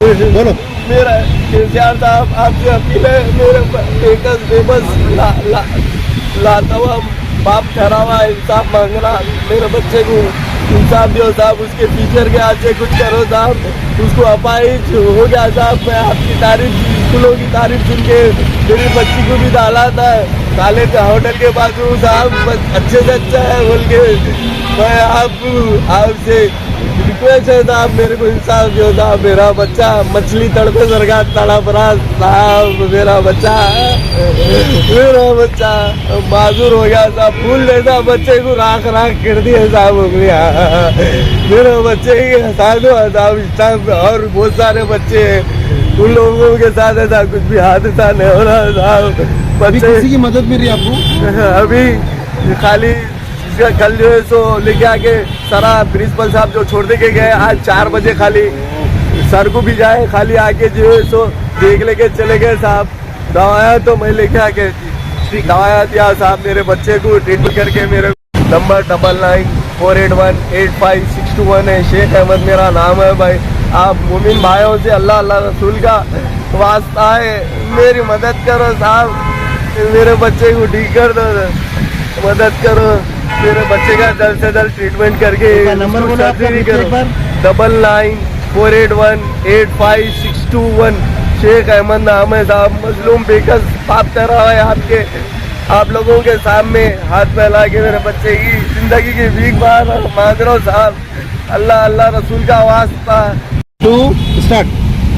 बोलो। मेरा केसीआर साहब आपसे अपील है, मेरे बेबस लाता हुआ बाप ठहरा हुआ इंसाफ मांग रहा, मेरे बच्चे को इंसाफ दो साहब, उसके टीचर के हाथ से कुछ करो साहब, उसको अपाहिज हो गया साहब। मैं आपकी तारीफ, स्कूलों की तारीफ सुन के मेरी बच्ची को भी डाला था काले होटल के बाजू साहब, अच्छे से अच्छा है बोल के। मैं आपसे रिक्वेस्ट है साहब, मेरे को इंसाफ दो साहब, मेरा बच्चा मछली तड़पे सरकार तड़प रहा साहब, मेरा बच्चा माजूर हो गया साहब, फूल जैसा बच्चे को राख राख कर दिए साहब उंगलियां, मेरे बच्चे की हंसा दो साहब इस टाइम। और बहुत सारे बच्चे हैं, उन लोगों के साथ ऐसा कुछ भी हादसा नहीं हो रहा साहब। बच्चे किसी की मदद मिल रही है आपको? अभी खाली कल जो है सो लेके आके सारा प्रिंसिपल साहब जो छोड़ दे के गए, आज 4 बजे खाली सर को भी जाए, खाली आके जो है सो देख लेके चले गए साहब। दवाया तो मैं लेके आके दवाया दिया साहब, मेरे बच्चे को ट्रीटमेंट करके। मेरे नंबर 99485621 है, शेख अहमद मेरा नाम है भाई। आप मोमिन भाइयों से अल्लाह अल्लाह रसूल का वास्ता है, मेरी मदद करो साहब, मेरे बच्चे को ठीक कर दो, मदद करो, मेरे बच्चे का जल्द से जल्द ट्रीटमेंट करके नंबर बोलो आपका एक बार। 99485621 शेख अहमद नाम है साहब। मजलूम बेकस पाप तरह है आपके, आप लोगों के सामने हाथ फैला के मेरे बच्चे की जिंदगी की भीख मांग रहा हूँ साहब, अल्लाह अल्लाह रसूल का वास्ता। 2 स्टार्ट।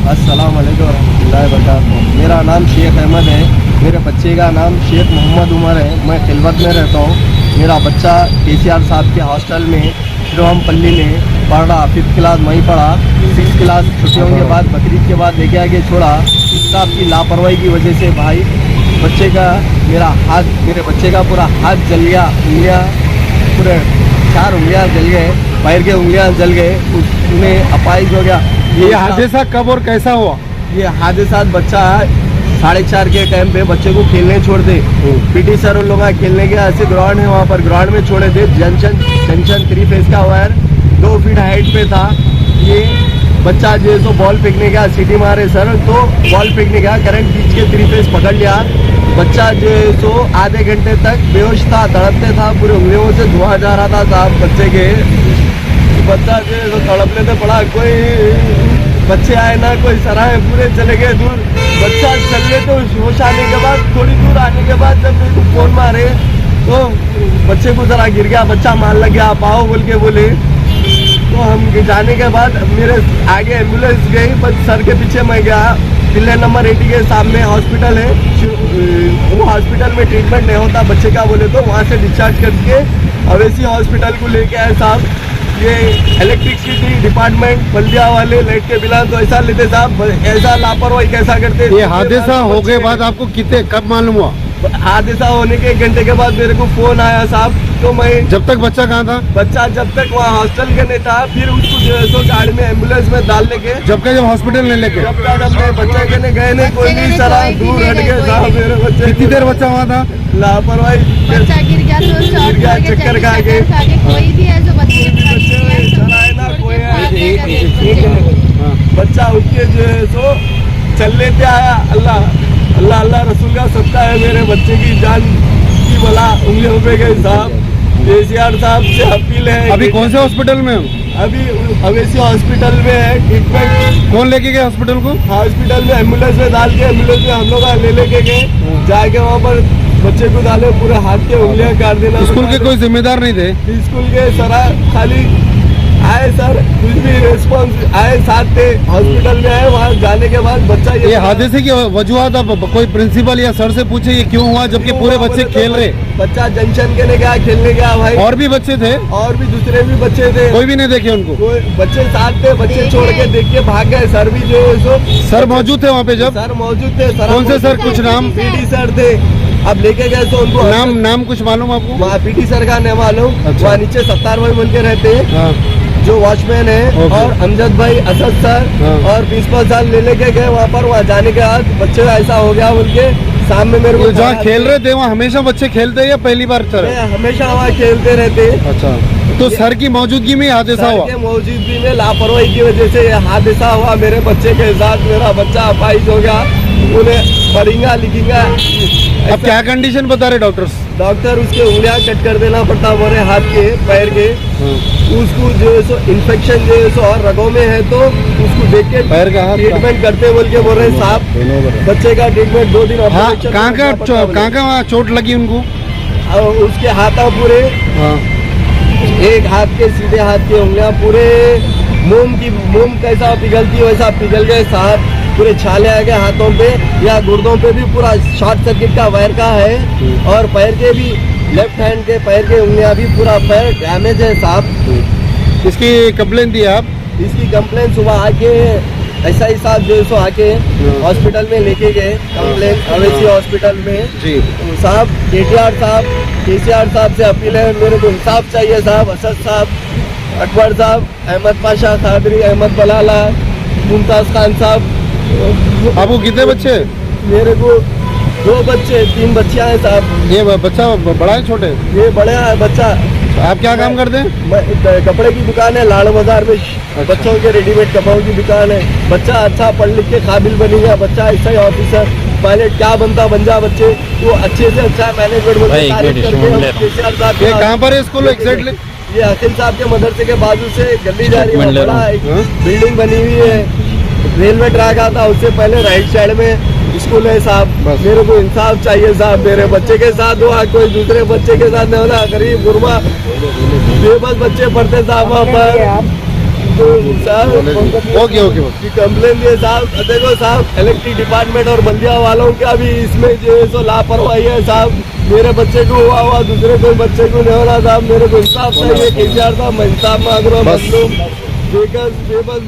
अस्सलाम वालेकुम रहमतुल्लाहि व बरकातहू। मेरा नाम शेख अहमद है, मेरे बच्चे का नाम शेख मोहम्मद उमर है, मैं खिलवत में रहता हूँ। मेरा बच्चा केसीआर साहब के हॉस्टल में श्रीरामपल्ली में पढ़ रहा, 5th क्लास वहीं पढ़ा, 6th क्लास छुट्टियों के बाद बकरीद के बाद लेके आके छोड़ा। साहब की लापरवाही की वजह से भाई बच्चे का मेरे बच्चे का पूरा हाथ जल गया, उंगलियाँ पूरे 4 उंगलियाँ जल गए, पैर के उंगलियाँ जल गए, उन्हें अपाहिज हो गया। ये हादसा कब और कैसा हुआ? ये हादसा बच्चा 4:30 के टाइम पे बच्चे को खेलने छोड़ दे, पीटी सर उन लोग खेलने के ऐसे ग्राउंड है वहाँ पर, ग्राउंड में छोड़े थे। जंक्शन 3 फेज का वायर 2 फीट हाइट पे था। ये बच्चा जो है तो बॉल फेंकने गया, सीटी मारे सर तो बॉल फेंकने गया, करंट खींच के 3 फेज पकड़ लिया। बच्चा जो है तो आधे घंटे तक बेहोश था, तड़पते था, पूरे उंगलियों से धुआं जा रहा था साहब बच्चे के। बच्चा जो है तो तड़पने से पड़ा, कोई बच्चे आए ना कोई सराहे, पूरे चले गए दूर। बच्चा चलने तो होश आने के बाद, थोड़ी दूर आने के बाद जब मेरे को फोन मारे तो बच्चे को जरा गिर गया, बच्चा मार लग गया, पाओ बोल के बोले। तो हम जाने के बाद मेरे आगे एम्बुलेंस गई, बस सर के पीछे मैं गया। पिल्ले नंबर 80 के सामने हॉस्पिटल है, वो हॉस्पिटल में ट्रीटमेंट नहीं होता बच्चे का बोले तो, वहाँ से डिस्चार्ज करके अवेसी हॉस्पिटल को लेके आए साहब। ये इलेक्ट्रिसिटी डिपार्टमेंट बल्दिया वाले लाइट के बिल तो ऐसा लेते साहब, ऐसा लापरवाही कैसा करते। ये हादसा हो गए बाद आपको कब मालूम हुआ? हादसा होने के 1 घंटे के बाद मेरे को फोन आया साहब। तो मैं जब तक बच्चा कहाँ था? बच्चा जब तक वहाँ हॉस्टल के नहीं था, फिर उसको जो है सो गाड़ी में एम्बुलेंस में डाल लेके जब हॉस्पिटल नहीं लेके, जब तक अपने बच्चे के गए नहीं, कोई नहीं सरा दूर हट गए साहब मेरे बच्चे। कितनी देर बच्चा वहाँ था? लापरवाही, बच्चा गिर गया तो शॉर्ट करके चक्कर खा के, कोई भी है जो बच्चे बच्चा उठ के जो है सो चल लेते आया। अल्लाह अल्लाह अल्लाह रसूल का सत्ता है, मेरे बच्चे की जान की भला उंगलियों पे गई साहब। केसीआर साहब से अपील है। अभी कौन से हॉस्पिटल में हो? अभी अवेसी हॉस्पिटल में है ट्रीटमेंट। कौन लेके गए हॉस्पिटल को? हॉस्पिटल में एम्बुलेंस में डाल के, एम्बुलेंस में हम लोग ले लेके गए, जाके वहाँ पर बच्चे को डाले, पूरे हाथ के उंगलियां काट देना। स्कूल के कोई जिम्मेदार नहीं थे? स्कूल के सरा खाली आए सर, कुछ भी रिस्पॉन्स आए, साथ थे, हॉस्पिटल में आए, वहाँ जाने के बाद बच्चा ये हादसे की वजूहत आप कोई प्रिंसिपल या सर से पूछे ये क्यों हुआ, जबकि पूरे बच्चे खेल रहे? बच्चा जंक्शन के लिए गया, खेलने गया भाई। और भी बच्चे थे? और भी दूसरे भी बच्चे थे, कोई भी नहीं देखे उनको? कोई बच्चे साथ थे, बच्चे छोड़ के देख के भाग गए। सर भी जो है सो सर मौजूद थे वहाँ पे? जब सर मौजूद थे। कौन से सर? कुछ नाम? पीटी सर थे, अब लेके गए तो उनको नाम कुछ मालूम आपको? वहाँ पीटी सर का नहीं मालूम। अच्छा। वहाँ नीचे 70 भाई बन के रहते हैं, जो वॉचमैन है, और अमजद भाई, असद सर और प्रिंसिपल सर ले लेके गए वहाँ पर। वहाँ जाने के बाद बच्चे ऐसा हो गया उनके सामने मेरे को। जहाँ खेल रहे थे वहाँ हमेशा बच्चे खेलते हैं या पहली बार चले? हमेशा वहाँ खेलते रहते। अच्छा। तो सर की मौजूदगी में हादसा सर हुआ। के मौजूदगी में लापरवाही की वजह से ये हादसा हुआ। मेरे बच्चे के साथ मेरा बच्चा अपाहिज हो गया, उन्हें पढ़ेगा लिखेगा। अब क्या कंडीशन बता रहे डॉक्टर्स? डॉक्टर उसके उंगलियां कट कर देना पड़ता बोल रहे, हाथ के पैर के। उसको जो है सो इन्फेक्शन जो है सो और रगों में है, तो उसको देख के पैर का हाथ का? ट्रीटमेंट करते बोल के बोल रहे साहब। बच्चे का ट्रीटमेंट 2 दिन हाँ, ऑपरेशन कहाँ चोट लगी उनको? उसके हाथों पूरे, हाँ। एक हाथ के सीधे हाथ की उंगलियां पूरे मोम कैसा पिघलती है वैसा पिघल गए साहब। पूरे छाले आ गए हाथों पे, या गुर्दों पे भी पूरा शॉर्ट सर्किट का वायर का है। और पैर के भी, लेफ्ट हैंड के पैर के उंगलियां भी पूरा पैर डैमेज है साहब। इसकी कंप्लेन दी आप? इसकी कंप्लेन सुबह आके SI साहब जो है सो आके हॉस्पिटल में लेके गए कंप्लेन, अवेसी हॉस्पिटल में। जी साहब KCR साहब से अपील है, मेरे को इंसाफ चाहिए साहब। असद साहब, अकबर साहब, अहमद पाशा खादरी, अहमद बलाला, मुमताज खान साहब। आपको कितने बच्चे? मेरे को 2 बच्चे 3 बच्चियां हैं साहब। ये बच्चा बड़ा है छोटे? ये बड़ा है बच्चा। आप क्या काम करते हैं? मैं कपड़े की दुकान है लाड़ बाजार में, बच्चों के रेडीमेड कपड़ों की दुकान है। बच्चा अच्छा पढ़ लिख के काबिल बनी गया, बच्चा SI ऑफिसर पायलट क्या बनता बन जा बच्चे, वो अच्छे से अच्छा मैनेजमेंट ये कहाँ पर है स्कूल एग्जैक्टली? ये अखिल साहब के मदरसे के बाजू से गली जा रही है, बड़ा एक बिल्डिंग बनी हुई है, रेलवे ट्रैक आता, उससे पहले राइट साइड में स्कूल है साहब। मेरे को इंसाफ चाहिए साहब, मेरे बच्चे के साथ हुआ, कोई दूसरे बच्चे के साथ नहीं होना। गरीब गुरबा बेबस बच्चे पढ़ते साहब वहाँ पर। तो साहब ओके कंप्लेन दिए साहब। देखो साहब, इलेक्ट्रिक डिपार्टमेंट और बल्दिया वालों का भी इसमें जो है सो लापरवाही है साहब। मेरे बच्चे को हुआ दूसरे कोई बच्चे को नहीं हो रहा साहब। मेरे को इंसाफ चाहिए KCR साहब, मैं इंसाफ मांग रहा हूँ। बेबस